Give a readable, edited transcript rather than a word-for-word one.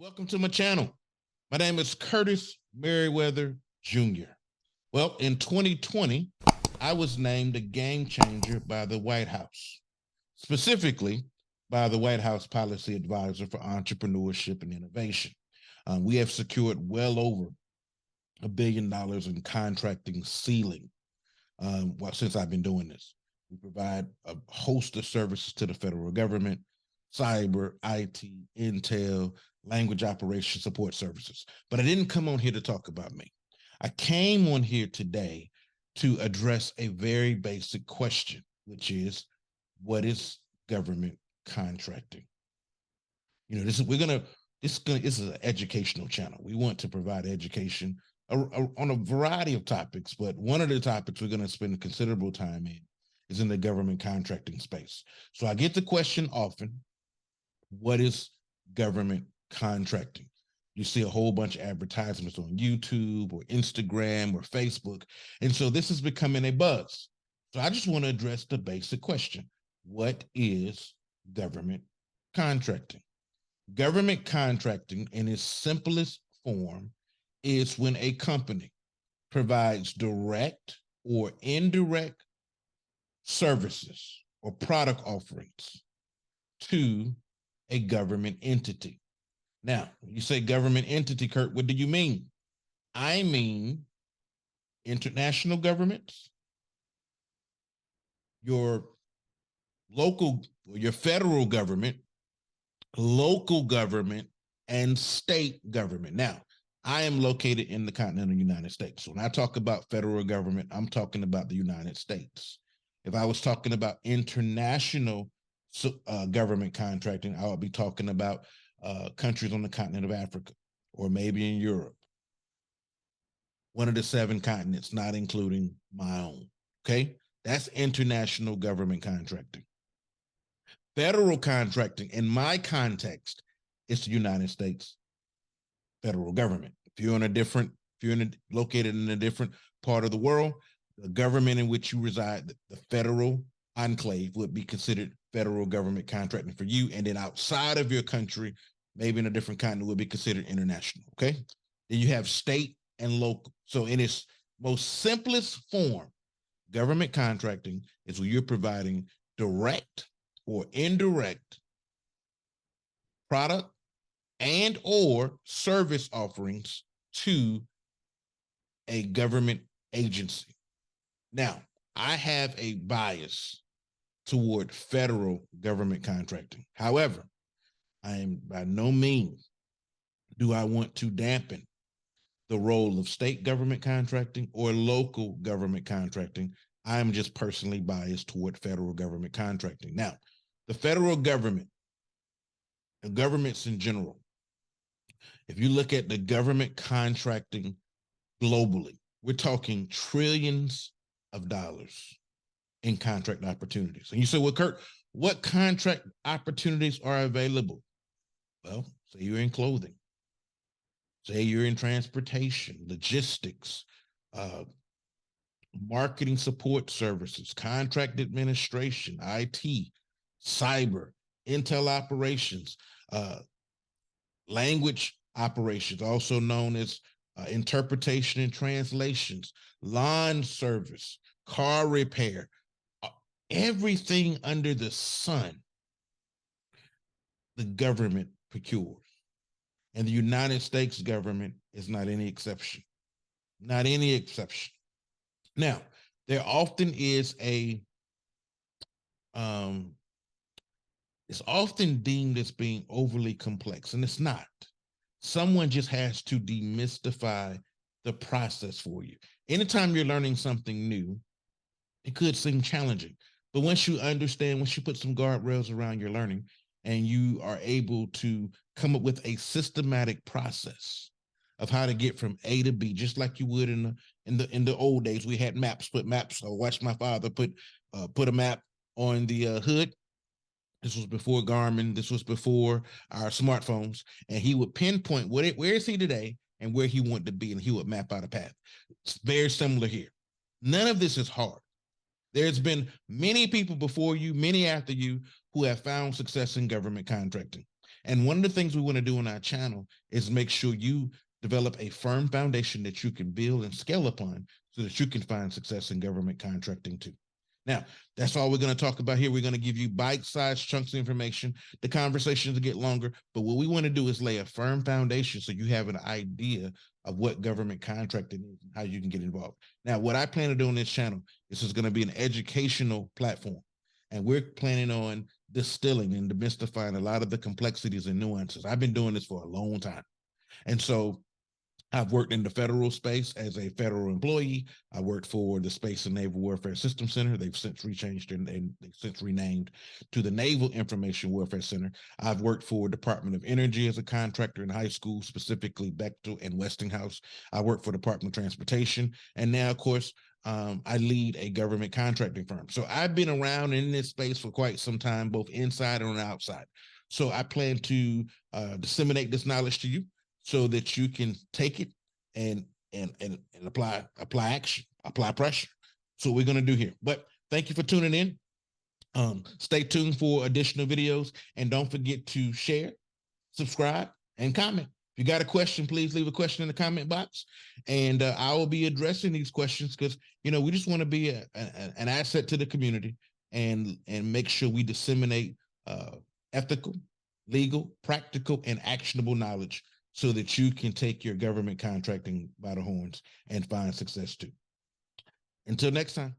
Welcome to my channel. My name is Curtis Merriweather Jr. Well, in 2020, I was named a game changer by the White House, specifically by the White House Policy Advisor for Entrepreneurship and Innovation. We have secured well over $1 billion in contracting ceiling since I've been doing this. We provide a host of services to the federal government, cyber, IT, intel, language operation support services. But I didn't come on here to talk about me. I came on here today to address a very basic question, which is, what is government contracting? You know, this is an educational channel. We want to provide education on a variety of topics, but one of the topics we're going to spend considerable time in is in the government contracting space. So I get the question often, what is government contracting? You see a whole bunch of advertisements on YouTube or Instagram or Facebook. And so this is becoming a buzz. So I just want to address the basic question. What is government contracting? Government contracting in its simplest form is when a company provides direct or indirect services or product offerings to a government entity. Now, when you say government entity, Kurt, what do you mean? I mean international governments, your local, your federal government, local government, and state government. Now, I am located in the continental United States. So when I talk about federal government, I'm talking about the United States. If I was talking about international government contracting, I would be talking about countries on the continent of Africa, or maybe in Europe, one of the 7 continents, not including my own. Okay, that's international government contracting. Federal contracting, in my context, is the United States federal government. If you're located in a different part of the world, the government in which you reside, the federal enclave, would be considered federal government contracting for you. And then outside of your country, maybe in a different continent, would be considered international. Okay. Then you have state and local. So in its most simplest form, government contracting is where you're providing direct or indirect product and or service offerings to a government agency. Now, I have a bias toward federal government contracting. However, I am by no means do I want to dampen the role of state government contracting or local government contracting. I am just personally biased toward federal government contracting. Now, the federal government and governments in general, if you look at the government contracting globally, we're talking trillions of dollars in contract opportunities. And you say, well, Kurt, what contract opportunities are available? Well, say you're in clothing, say you're in transportation, logistics, marketing support services, contract administration, IT, cyber, intel operations, language operations, also known as interpretation and translations, lawn service, car repair, everything under the sun, the government procures. And the United States government is not any exception. Not any exception. Now, there often is it's often deemed as being overly complex, and it's not. Someone just has to demystify the process for you. Anytime you're learning something new, it could seem challenging, but once you understand, once you put some guardrails around your learning and you are able to come up with a systematic process of how to get from A to B, just like you would in the old days. We had maps, put maps. I watched my father put a map on the hood. This was before Garmin. This was before our smartphones. And he would pinpoint where is he today and where he wanted to be, and he would map out a path. It's very similar here. None of this is hard. There's been many people before you, many after you, who have found success in government contracting. And one of the things we want to do on our channel is make sure you develop a firm foundation that you can build and scale upon so that you can find success in government contracting too. Now, that's all we're going to talk about here. We're going to give you bite-sized chunks of information. The conversations get longer, but what we want to do is lay a firm foundation so you have an idea of what government contracting is and how you can get involved. Now, what I plan to do on this channel, this is going to be an educational platform, and we're planning on distilling and demystifying a lot of the complexities and nuances. I've been doing this for a long time. And so I've worked in the federal space as a federal employee. I worked for the Space and Naval Warfare Systems Center. They've since rechanged and they've since renamed to the Naval Information Warfare Center. I've worked for Department of Energy as a contractor in high school, specifically Bechtel and Westinghouse. I worked for Department of Transportation. And now, of course, I lead a government contracting firm. So I've been around in this space for quite some time, both inside and on the outside. So I plan to disseminate this knowledge to you so that you can take it and apply action, apply pressure. So we're going to do here. But thank you for tuning in. Stay tuned for additional videos, and don't forget to share, subscribe, and comment. If you got a question, please leave a question in the comment box, and I will be addressing these questions because we just want to be an asset to the community and make sure we disseminate ethical, legal, practical, and actionable knowledge so that you can take your government contracting by the horns and find success too. Until next time.